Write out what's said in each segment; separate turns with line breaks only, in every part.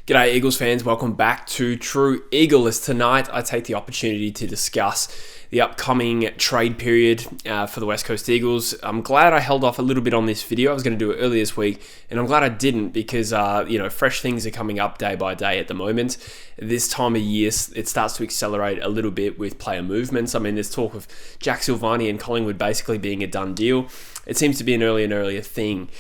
G'day Eagles fans, welcome back to True Eagle. As tonight I take the opportunity to discuss the upcoming trade period for the West Coast Eagles. I'm glad I held off a little bit on this video. I was going to do it earlier this week, and I'm glad I didn't because fresh things are coming up day by day at the moment. This time of year, it starts to accelerate a little bit with player movements. I mean, there's talk of Jack Silvani and Collingwood basically being a done deal. It seems to be an earlier and earlier thing.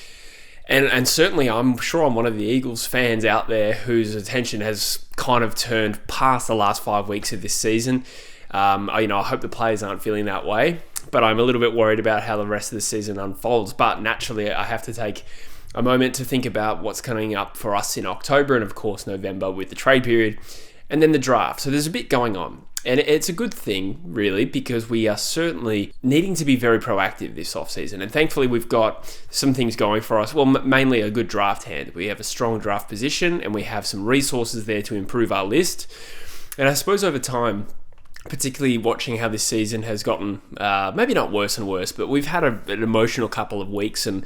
And certainly, I'm sure I'm one of the Eagles fans out there whose attention has kind of turned past the last 5 weeks of this season. I hope the players aren't feeling that way, but I'm a little bit worried about how the rest of the season unfolds. But naturally, I have to take a moment to think about what's coming up for us in October and, of course, November with the trade period and then the draft. So there's a bit going on. And it's a good thing, really, because we are certainly needing to be very proactive this offseason. And thankfully, we've got some things going for us. Well, mainly a good draft hand. We have a strong draft position, and we have some resources there to improve our list. And I suppose over time, particularly watching how this season has gotten, maybe not worse and worse, but we've had an emotional couple of weeks, and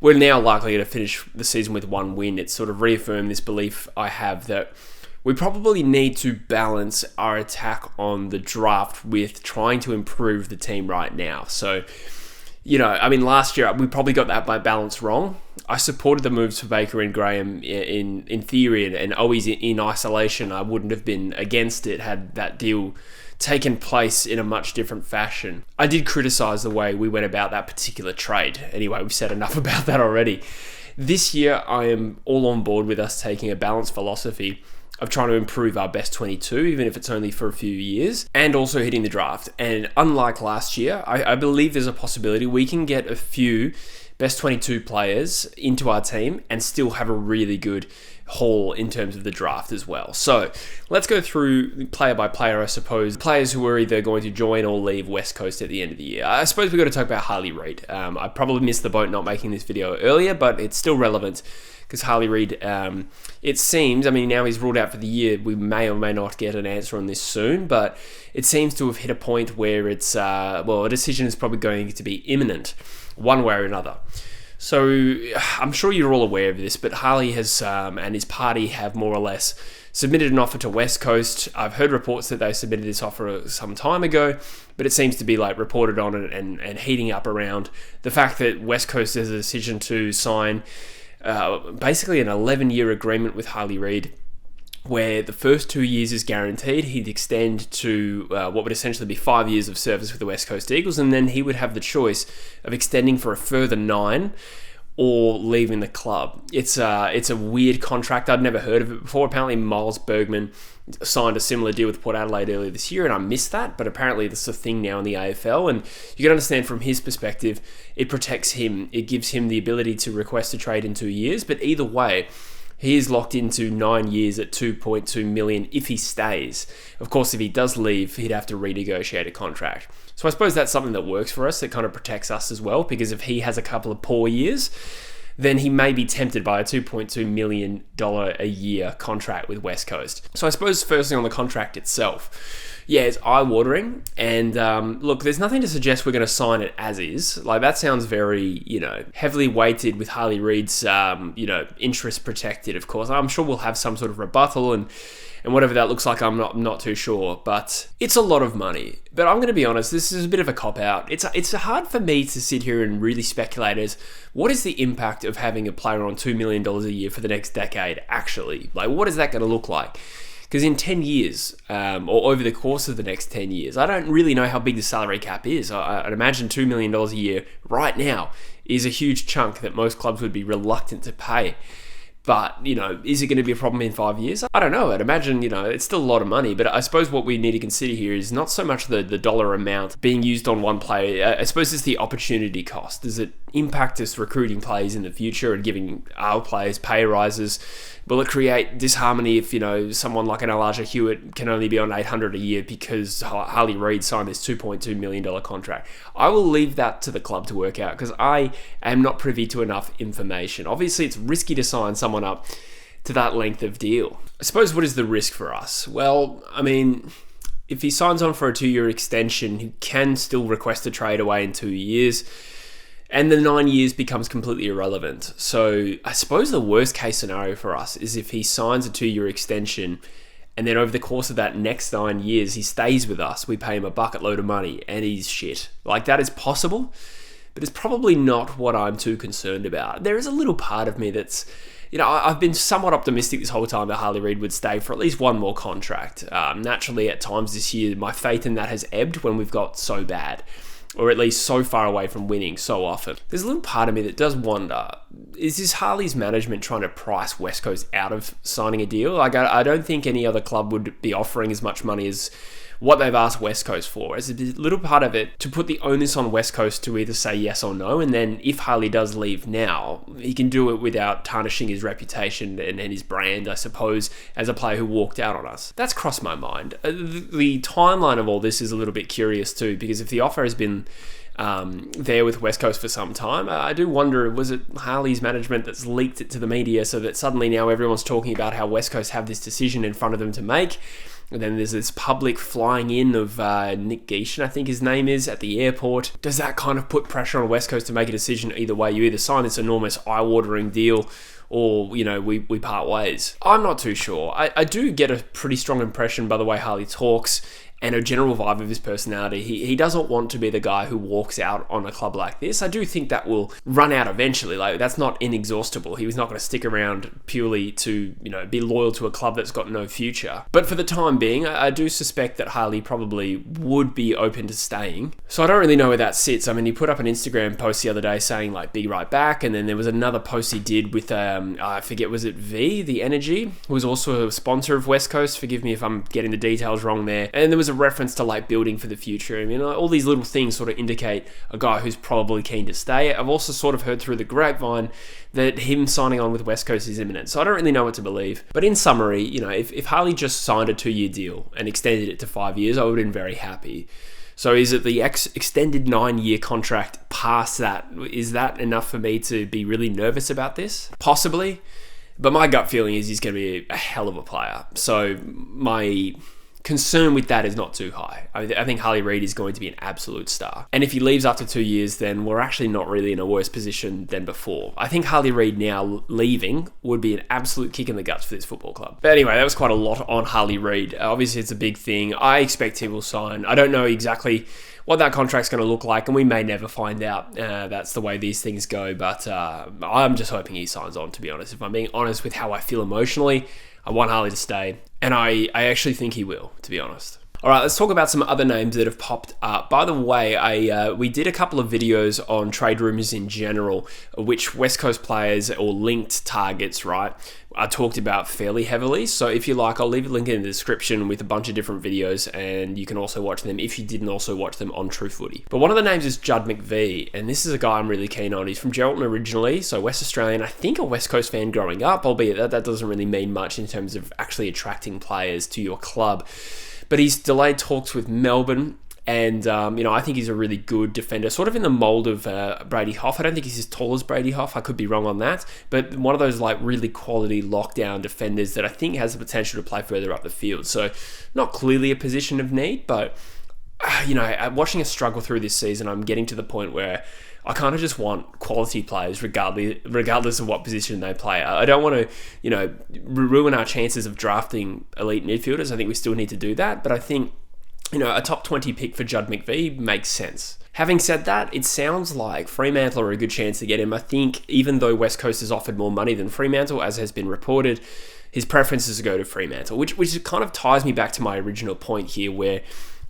we're now likely to finish the season with one win. It's sort of reaffirmed this belief I have that we probably need to balance our attack on the draft with trying to improve the team right now. So, last year we probably got that balance wrong. I supported the moves for Baker and Graham in theory, and always in isolation. I wouldn't have been against it had that deal taken place in a much different fashion. I did criticise the way we went about that particular trade. Anyway, we've said enough about that already. This year, I am all on board with us taking a balanced philosophy of trying to improve our best 22, even if it's only for a few years, and also hitting the draft. And unlike last year, I believe there's a possibility we can get a few best 22 players into our team and still have a really good haul in terms of the draft as well. So let's go through player by player, I suppose. Players who are either going to join or leave West Coast at the end of the year. I suppose we've got to talk about Harley Reed. I probably missed the boat not making this video earlier, but it's still relevant because Harley Reed, it seems, now he's ruled out for the year. We may or may not get an answer on this soon, but it seems to have hit a point where it's, a decision is probably going to be imminent, one way or another. So I'm sure you're all aware of this, but Harley has and his party have more or less submitted an offer to West Coast. I've heard reports that they submitted this offer some time ago, but it seems to be reported on and heating up around the fact that West Coast has a decision to sign basically an 11-year agreement with Harley Reed, where the first 2 years is guaranteed. He'd extend to what would essentially be 5 years of service with the West Coast Eagles, and then he would have the choice of extending for a further 9 or leaving the club. It's a weird contract. I'd never heard of it before. Apparently Miles Bergman signed a similar deal with Port Adelaide earlier this year, and I missed that, but apparently this is a thing now in the AFL, and you can understand from his perspective, it protects him. It gives him the ability to request a trade in 2 years, but either way, he is locked into 9 years at $2.2 million if he stays. Of course, if he does leave, he'd have to renegotiate a contract. So I suppose that's something that works for us. It kind of protects us as well, because if he has a couple of poor years, then he may be tempted by a $2.2 million a year contract with West Coast. So I suppose firstly on the contract itself, yeah, it's eye-watering. And look, there's nothing to suggest we're going to sign it as is. That sounds very, heavily weighted with Harley Reed's, interest protected, of course. I'm sure we'll have some sort of rebuttal and whatever that looks like, I'm not too sure. But it's a lot of money. But I'm going to be honest, this is a bit of a cop-out. It's hard for me to sit here and really speculate as what is the impact of having a player on $2 million a year for the next decade, actually? What is that going to look like? Because in 10 years, or over the course of the next 10 years, I don't really know how big the salary cap is. I'd imagine $2 million a year right now is a huge chunk that most clubs would be reluctant to pay. But, is it going to be a problem in 5 years? I don't know. I'd imagine, it's still a lot of money. But I suppose what we need to consider here is not so much the dollar amount being used on one player. I suppose it's the opportunity cost. Does it impact us recruiting players in the future and giving our players pay rises? Will it create disharmony if, someone like an Elijah Hewitt can only be on $800 a year because Harley Reed signed this $2.2 million contract? I will leave that to the club to work out because I am not privy to enough information. Obviously, it's risky to sign someone up to that length of deal. I suppose what is the risk for us? Well, if he signs on for a 2-year extension, he can still request a trade away in 2 years. and the 9 years becomes completely irrelevant. So I suppose the worst case scenario for us is if he signs a 2-year extension, and then over the course of that next 9 years, he stays with us, we pay him a bucket load of money, and he's shit. Like, that is possible, but it's probably not what I'm too concerned about. There is a little part of me that's, I've been somewhat optimistic this whole time that Harley Reed would stay for at least one more contract. Naturally, at times this year, my faith in that has ebbed when we've got so bad, or at least so far away from winning so often. There's a little part of me that does wonder, is this Harley's management trying to price West Coast out of signing a deal? Like, I don't think any other club would be offering as much money as what they've asked West Coast for. There's a little part of it to put the onus on West Coast to either say yes or no, and then if Harley does leave now, he can do it without tarnishing his reputation and his brand, I suppose, as a player who walked out on us. That's crossed my mind. The timeline of all this is a little bit curious too, because if the offer has been there with West Coast for some time, I do wonder, was it Harley's management that's leaked it to the media so that suddenly now everyone's talking about how West Coast have this decision in front of them to make? And then there's this public flying in of Nick Geishan, I think his name is, at the airport. Does that kind of put pressure on West Coast to make a decision either way? You either sign this enormous eye-watering deal or, we part ways. I'm not too sure. I do get a pretty strong impression by the way Harley talks and a general vibe of his personality. He doesn't want to be the guy who walks out on a club like this. I do think that will run out eventually. Like, that's not inexhaustible. He was not going to stick around purely to, be loyal to a club that's got no future. But for the time being, I do suspect that Harley probably would be open to staying. So I don't really know where that sits. I mean, he put up an Instagram post the other day saying, like, be right back. And then there was another post he did with, I forget, was it V, The Energy, who was also a sponsor of West Coast. Forgive me if I'm getting the details wrong there. And there was a reference to like building for the future. I mean, all these little things sort of indicate a guy who's probably keen to stay. I've also sort of heard through the grapevine that him signing on with West Coast is imminent. So I don't really know what to believe. But in summary, if Harley just signed a 2-year deal and extended it to 5 years, I would have been very happy. So is it the extended 9-year contract past that? Is that enough for me to be really nervous about this? Possibly. But my gut feeling is he's going to be a hell of a player. So my concern with that is not too high. I think Harley Reed is going to be an absolute star. And if he leaves after 2 years, then we're actually not really in a worse position than before. I think Harley Reed now leaving would be an absolute kick in the guts for this football club. But anyway, that was quite a lot on Harley Reed. Obviously, it's a big thing. I expect he will sign. I don't know exactly what that contract's going to look like, and we may never find out. That's the way these things go. But I'm just hoping he signs on, to be honest. If I'm being honest with how I feel emotionally, I want Harley to stay, and I actually think he will, to be honest. All right, let's talk about some other names that have popped up. By the way, we did a couple of videos on trade rumours in general, which West Coast players or linked targets, right, are talked about fairly heavily. So if you like, I'll leave a link in the description with a bunch of different videos, and you can also watch them if you didn't also watch them on True Footy. But one of the names is Judd McVey, and this is a guy I'm really keen on. He's from Geraldton originally, so West Australian. I think a West Coast fan growing up, albeit that doesn't really mean much in terms of actually attracting players to your club. But he's delayed talks with Melbourne, and I think he's a really good defender, sort of in the mould of Brady Hough. I don't think he's as tall as Brady Hough. I could be wrong on that, but one of those like really quality lockdown defenders that I think has the potential to play further up the field. So not clearly a position of need, but watching us struggle through this season, I'm getting to the point where I kind of just want quality players regardless of what position they play. I don't want to, ruin our chances of drafting elite midfielders. I think we still need to do that. But I think, a top 20 pick for Judd McVey makes sense. Having said that, it sounds like Fremantle are a good chance to get him. I think even though West Coast has offered more money than Fremantle, as has been reported, his preference is to go to Fremantle, which kind of ties me back to my original point here, where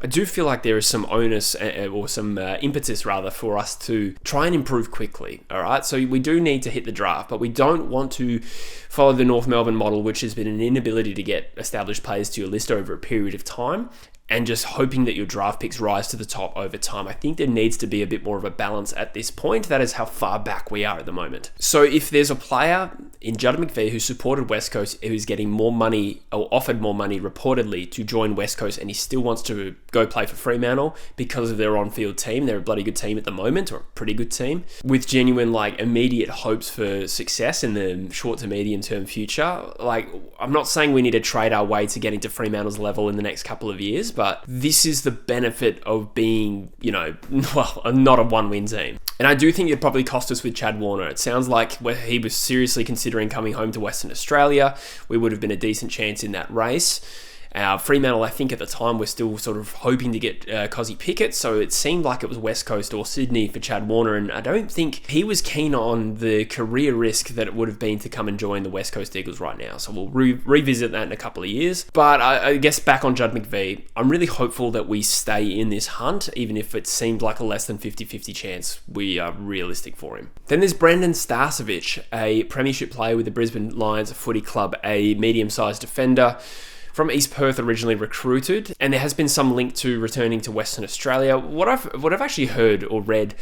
I do feel like there is some onus or some impetus rather for us to try and improve quickly. All right, so we do need to hit the draft, but we don't want to follow the North Melbourne model, which has been an inability to get established players to your list over a period of time, and just hoping that your draft picks rise to the top over time. I think there needs to be a bit more of a balance at this point. That is how far back we are at the moment. So if there's a player in Judd McVey who supported West Coast, who's getting more money or offered more money reportedly to join West Coast, and he still wants to go play for Fremantle because of their on-field team, they're a bloody good team at the moment, or a pretty good team, with genuine like immediate hopes for success in the short to medium term future. Like, I'm not saying we need to trade our way to getting to Fremantle's level in the next couple of years, but this is the benefit of being, not a one-win team. And I do think it probably cost us with Chad Warner. It sounds like where he was seriously considering coming home to Western Australia, we would have been a decent chance in that race. Fremantle, I think at the time, we're still sort of hoping to get Cozzy Pickett, so it seemed like it was West Coast or Sydney for Chad Warner, and I don't think he was keen on the career risk that it would have been to come and join the West Coast Eagles right now, so we'll revisit that in a couple of years. But I guess back on Judd McVey, I'm really hopeful that we stay in this hunt, even if it seemed like a less than 50-50 chance we are realistic for him. Then there's Brendan Starcevic, a premiership player with the Brisbane Lions Footy Club, a medium-sized defender from East Perth, originally recruited, and there has been some link to returning to Western Australia. What I've actually heard or read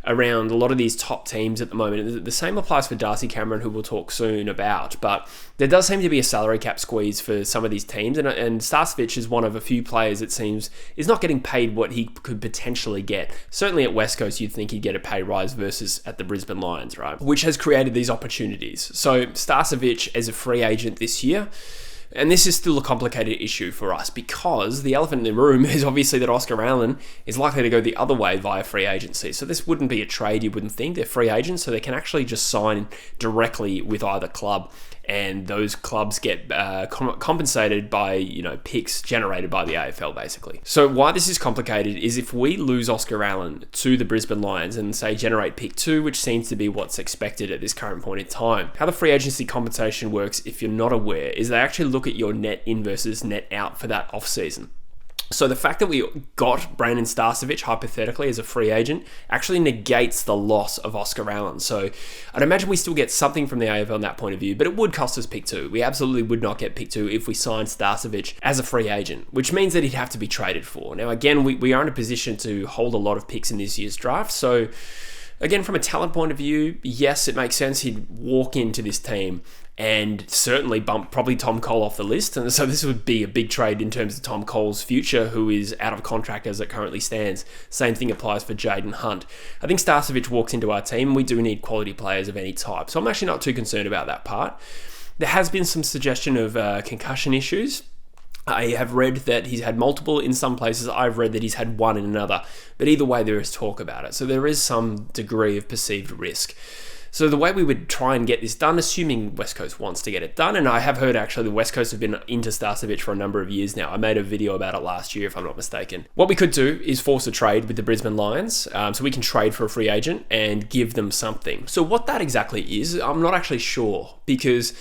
around a lot of these top teams at the moment, the same applies for Darcy Cameron, who we'll talk soon about, but there does seem to be a salary cap squeeze for some of these teams, and Starcevic is one of a few players it seems is not getting paid what he could potentially get. Certainly at West Coast, you'd think he'd get a pay rise versus at the Brisbane Lions, right? Which has created these opportunities. So Starcevic as a free agent this year, and this is still a complicated issue for us because the elephant in the room is obviously that Oscar Allen is likely to go the other way via free agency. So this wouldn't be a trade, you wouldn't think. They're free agents, so they can actually just sign directly with either club, and those clubs get compensated by picks generated by the AFL basically. So why this is complicated is if we lose Oscar Allen to the Brisbane Lions and say generate pick 2, which seems to be what's expected at this current point in time, how the free agency compensation works, if you're not aware, is they actually look at your net in versus net out for that off season. So the fact that we got Brandon Starcevic, hypothetically, as a free agent, actually negates the loss of Oscar Allen. So I'd imagine we still get something from the AFL in that point of view, but it would cost us pick 2. We absolutely would not get pick 2 if we signed Starcevic as a free agent, which means that he'd have to be traded for. Now, again, we are in a position to hold a lot of picks in this year's draft, so again, from a talent point of view, yes, it makes sense he'd walk into this team and certainly bump probably Tom Cole off the list. And so this would be a big trade in terms of Tom Cole's future, who is out of contract as it currently stands. Same thing applies for Jaden Hunt. I think Starcevic walks into our team, and we do need quality players of any type. So I'm actually not too concerned about that part. There has been some suggestion of concussion issues. I have read that he's had multiple in some places. I've read that he's had one in another. But either way, there is talk about it. So there is some degree of perceived risk. So the way we would try and get this done, assuming West Coast wants to get it done, and I have heard actually the West Coast have been into Starcevic for a number of years now. I made a video about it last year, if I'm not mistaken. What we could do is force a trade with the Brisbane Lions, so we can trade for a free agent and give them something. So what that exactly is, I'm not actually sure, because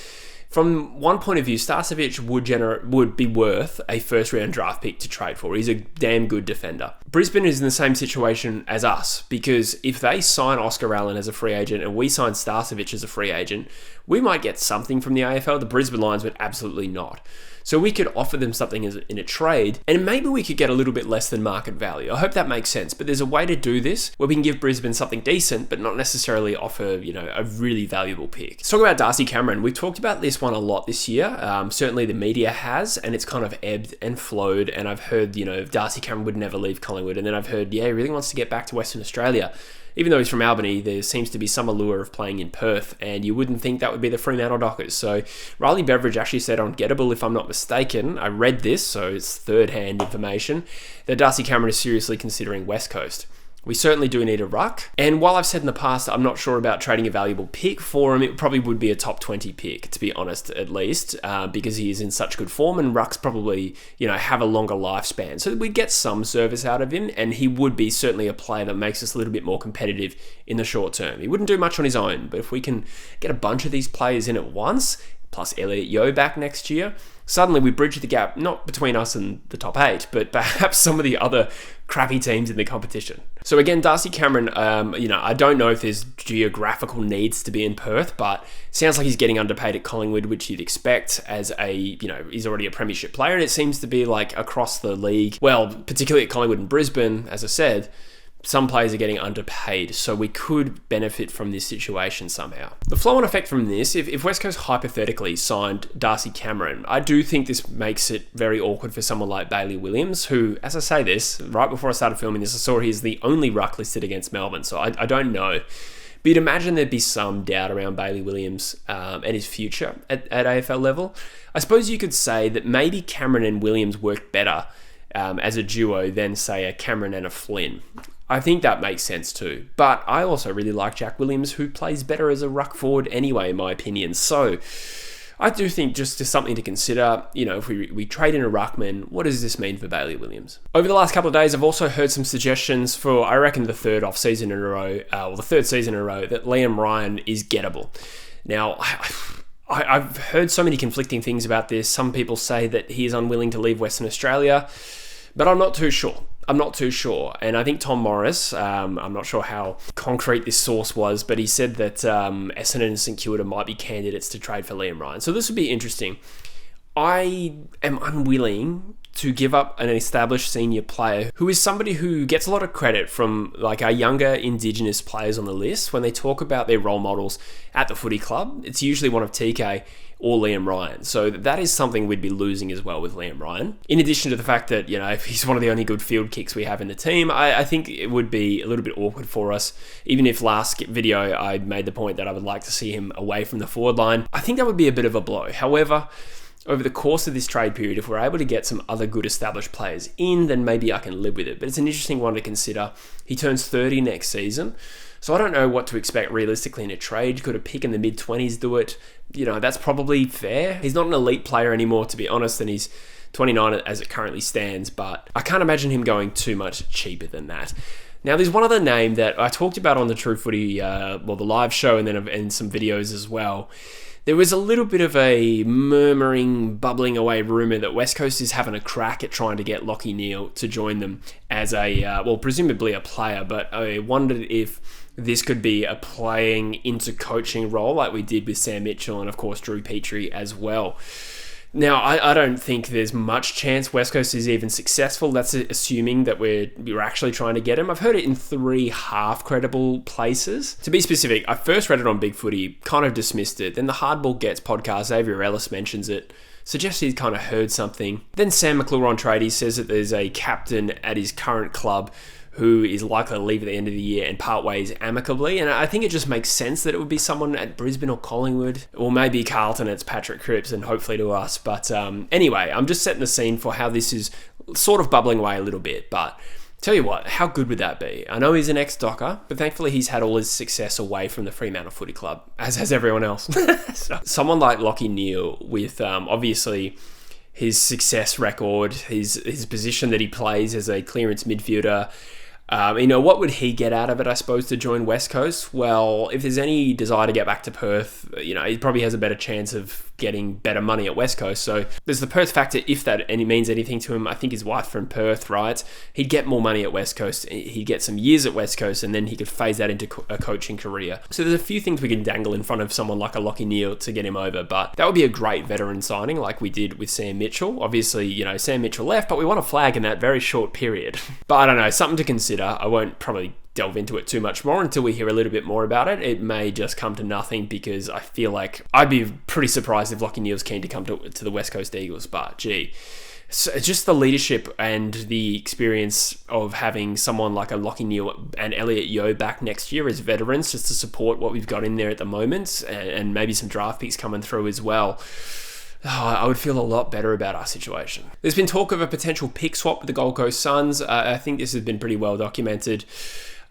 from one point of view, Starcevic would be worth a first-round draft pick to trade for. He's a damn good defender. Brisbane is in the same situation as us, because if they sign Oscar Allen as a free agent and we sign Starcevic as a free agent, we might get something from the AFL. The Brisbane Lions would absolutely not. So we could offer them something in a trade, and maybe we could get a little bit less than market value. I hope that makes sense, but there's a way to do this where we can give Brisbane something decent, but not necessarily offer, a really valuable pick. Let's talk about Darcy Cameron. We've talked about this one a lot this year. Certainly the media has, and it's kind of ebbed and flowed, and I've heard, Darcy Cameron would never leave Collingwood, and then I've heard, he really wants to get back to Western Australia. Even though he's from Albany, there seems to be some allure of playing in Perth, and you wouldn't think that would be the Fremantle Dockers. So Riley Beveridge actually said on Gettable, if I'm not mistaken, I read this, so it's third-hand information, that Darcy Cameron is seriously considering West Coast. We certainly do need a ruck, and while I've said in the past I'm not sure about trading a valuable pick for him, it probably would be a top 20 pick, to be honest, at least, because he is in such good form, and rucks probably, have a longer lifespan. So we'd get some service out of him, and he would be certainly a player that makes us a little bit more competitive in the short term. He wouldn't do much on his own, but if we can get a bunch of these players in at once, plus Elliot Yeo back next year, suddenly we bridge the gap, not between us and the top 8, but perhaps some of the other crappy teams in the competition. So again, Darcy Cameron, I don't know if there's geographical needs to be in Perth, but it sounds like he's getting underpaid at Collingwood, which you'd expect as he's already a premiership player, and it seems to be like across the league, well, particularly at Collingwood and Brisbane, as I said, some players are getting underpaid, so we could benefit from this situation somehow. The flow-on effect from this, if West Coast hypothetically signed Darcy Cameron, I do think this makes it very awkward for someone like Bailey Williams, who, as I say this, right before I started filming this, I saw he is the only ruck listed against Melbourne, so I don't know. But you'd imagine there'd be some doubt around Bailey Williams and his future at AFL level. I suppose you could say that maybe Cameron and Williams worked better as a duo than, say, a Cameron and a Flynn. I think that makes sense too. But I also really like Jack Williams, who plays better as a ruck forward anyway, in my opinion. So I do think just something to consider, if we trade in a ruckman, what does this mean for Bailey Williams? Over the last couple of days, I've also heard some suggestions for, I reckon, the third season in a row, that Liam Ryan is gettable. Now, I've heard so many conflicting things about this. Some people say that he is unwilling to leave Western Australia, but I'm not too sure. And I think Tom Morris, I'm not sure how concrete this source was, but he said that Essendon and St Kilda might be candidates to trade for Liam Ryan. So this would be interesting. I am unwilling to give up an established senior player who is somebody who gets a lot of credit from our younger Indigenous players on the list. When they talk about their role models at the footy club, it's usually one of TK or Liam Ryan. So that is something we'd be losing as well with Liam Ryan. In addition to the fact that, if he's one of the only good field kicks we have in the team, I think it would be a little bit awkward for us. Even if last video I made the point that I would like to see him away from the forward line, I think that would be a bit of a blow. However, over the course of this trade period, if we're able to get some other good established players in, then maybe I can live with it. But it's an interesting one to consider. He turns 30 next season, so I don't know what to expect realistically in a trade. Could a pick in the mid-20s do it? That's probably fair. He's not an elite player anymore, to be honest, and he's 29 as it currently stands, but I can't imagine him going too much cheaper than that. Now, there's one other name that I talked about on the True Footy, the live show, and then in some videos as well. There was a little bit of a murmuring, bubbling away rumour that West Coast is having a crack at trying to get Loy Neil to join them as presumably a player, but I wondered if this could be a playing into coaching role like we did with Sam Mitchell and, of course, Drew Petrie as well. Now, I don't think there's much chance West Coast is even successful. That's assuming that we're actually trying to get him. I've heard it in 3 half-credible places. To be specific, I first read it on Big Footy, kind of dismissed it. Then the Hardball Gets podcast, Xavier Ellis mentions it, suggests he's kind of heard something. Then Sam McClure on Tradies says that there's a captain at his current club who is likely to leave at the end of the year and part ways amicably. And I think it just makes sense that it would be someone at Brisbane or Collingwood, or maybe Carlton, it's Patrick Cripps, and hopefully to us. But anyway, I'm just setting the scene for how this is sort of bubbling away a little bit. But tell you what, how good would that be? I know he's an ex-Docker, but thankfully he's had all his success away from the Fremantle Footy Club, as has everyone else. So, someone like Loy Neil with obviously his success record, his position that he plays as a clearance midfielder, what would he get out of it, I suppose, to join West Coast? Well, if there's any desire to get back to Perth, he probably has a better chance of getting better money at West Coast. So there's the Perth factor, if that means anything to him. I think his wife from Perth, right? He'd get more money at West Coast. He'd get some years at West Coast, and then he could phase that into a coaching career. So there's a few things we can dangle in front of someone like a Loy Neil to get him over, but that would be a great veteran signing like we did with Sam Mitchell. Obviously, Sam Mitchell left, but we won a flag in that very short period. But I don't know, something to consider. I won't probably delve into it too much more until we hear a little bit more about it. It may just come to nothing because I feel like I'd be pretty surprised if Loy Neil's keen to come to the West Coast Eagles, but gee. So just the leadership and the experience of having someone like a Loy Neil and Elliot Yeo back next year as veterans just to support what we've got in there at the moment, and maybe some draft picks coming through as well. I would feel a lot better about our situation. There's been talk of a potential pick swap with the Gold Coast Suns. I think this has been pretty well documented.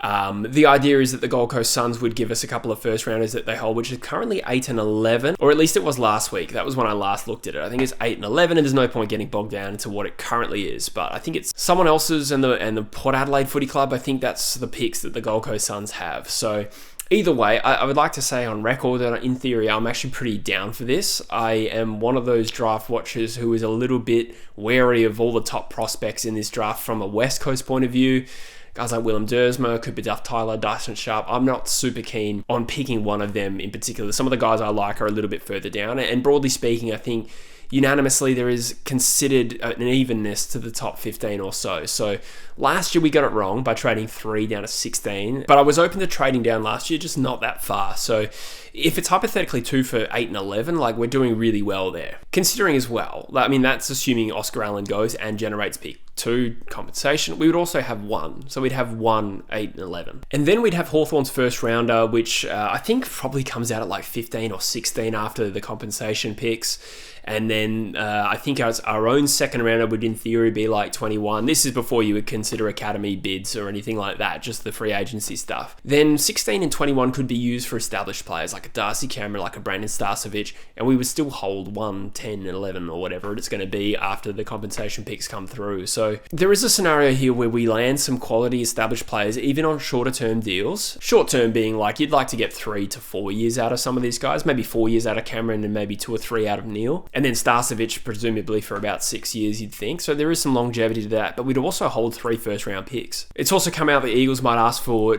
The idea is that the Gold Coast Suns would give us a couple of first rounders that they hold, which is currently 8 and 11, or at least it was last week. That was when I last looked at it. I think it's 8 and 11, and there's no point getting bogged down into what it currently is. But I think it's someone else's and the Port Adelaide Footy Club. I think that's the picks that the Gold Coast Suns have. So either way, I would like to say on record that in theory, I'm actually pretty down for this. I am one of those draft watchers who is a little bit wary of all the top prospects in this draft from a West Coast point of view. Guys like Willem Dersma, Cooper Duff Tyler, Dyson Sharp, I'm not super keen on picking one of them in particular. Some of the guys I like are a little bit further down. And broadly speaking, I think unanimously there is considered an evenness to the top 15 or so. So last year we got it wrong by trading 3 down to 16, but I was open to trading down last year, just not that far. So if it's hypothetically 2 for 8 and 11, we're doing really well there. Considering as well, that's assuming Oscar Allen goes and generates pick 2 compensation, we would also have 1. So we'd have 1, 8, and 11. And then we'd have Hawthorn's first rounder, which I think probably comes out at like 15 or 16 after the compensation picks. And then I think our own second rounder would in theory be like 21. This is before you would consider academy bids or anything like that, just the free agency stuff. Then 16 and 21 could be used for established players like a Darcy Cameron, like a Brandon Starcevich, and we would still hold 1, 10, and 11 or whatever it's going to be after the compensation picks come through. So there is a scenario here where we land some quality established players, even on shorter term deals. Short term being like you'd like to get 3 to 4 years out of some of these guys, maybe 4 years out of Cameron and maybe 2 or 3 out of Neil. And then Starcevich, presumably for about 6 years, you'd think. So there is some longevity to that, but we'd also hold 3 first round picks. It's also come out the Eagles might ask for,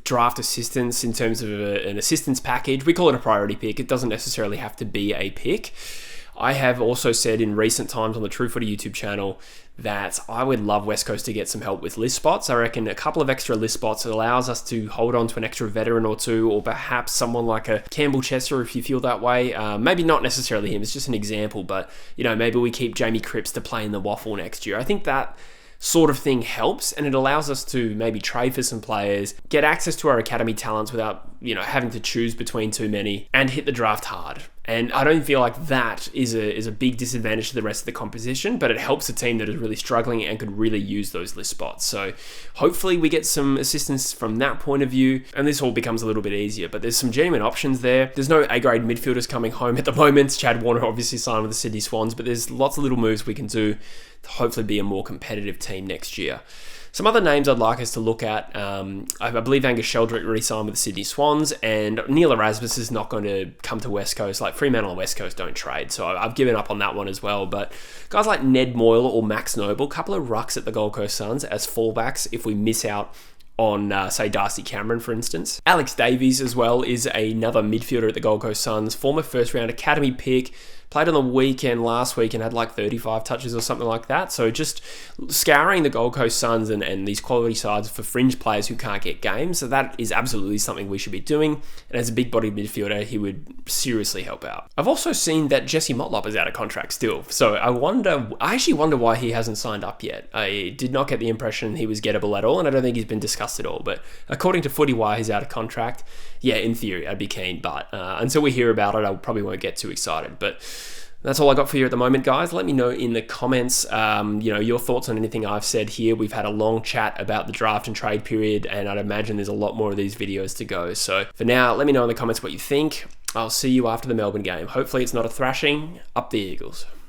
draft assistance in terms of an assistance package. We call it a priority pick. It doesn't necessarily have to be a pick. I have also said in recent times on the True Footy YouTube channel that I would love West Coast to get some help with list spots. I reckon a couple of extra list spots allows us to hold on to an extra veteran or two, or perhaps someone like a Campbell Chester if you feel that way. Maybe not necessarily him, it's just an example, but maybe we keep Jamie Cripps to play in the Waffle next year. I think that sort of thing helps, and it allows us to maybe trade for some players, get access to our academy talents without having to choose between too many, and hit the draft hard. And I don't feel like that is a big disadvantage to the rest of the composition, but it helps a team that is really struggling and could really use those list spots. So hopefully we get some assistance from that point of view, and this all becomes a little bit easier. But there's some genuine options there. There's no A-grade midfielders coming home at the moment. Chad Warner obviously signed with the Sydney Swans, but there's lots of little moves we can do to hopefully be a more competitive team next year. Some other names I'd like us to look at, I believe Angus Sheldrick re-signed with the Sydney Swans, and Neil Erasmus is not going to come to West Coast. Like Fremantle and West Coast don't trade, so I've given up on that one as well. But guys like Ned Moyle or Max Noble, couple of rucks at the Gold Coast Suns as fallbacks if we miss out on, say, Darcy Cameron, for instance. Alex Davies as well is another midfielder at the Gold Coast Suns, former first-round academy pick, played on the weekend last week and had like 35 touches or something like that. So just scouring the Gold Coast Suns and these quality sides for fringe players who can't get games. So that is absolutely something we should be doing. And as a big-bodied midfielder, he would seriously help out. I've also seen that Jesse Motlop is out of contract still. So I actually wonder why he hasn't signed up yet. I did not get the impression he was gettable at all, and I don't think he's been discussed at all. But according to FootyWire, he's out of contract. Yeah, in theory, I'd be keen. But until we hear about it, I probably won't get too excited. But that's all I got for you at the moment, guys. Let me know in the comments, your thoughts on anything I've said here. We've had a long chat about the draft and trade period, and I'd imagine there's a lot more of these videos to go. So for now, let me know in the comments what you think. I'll see you after the Melbourne game. Hopefully it's not a thrashing. Up the Eagles.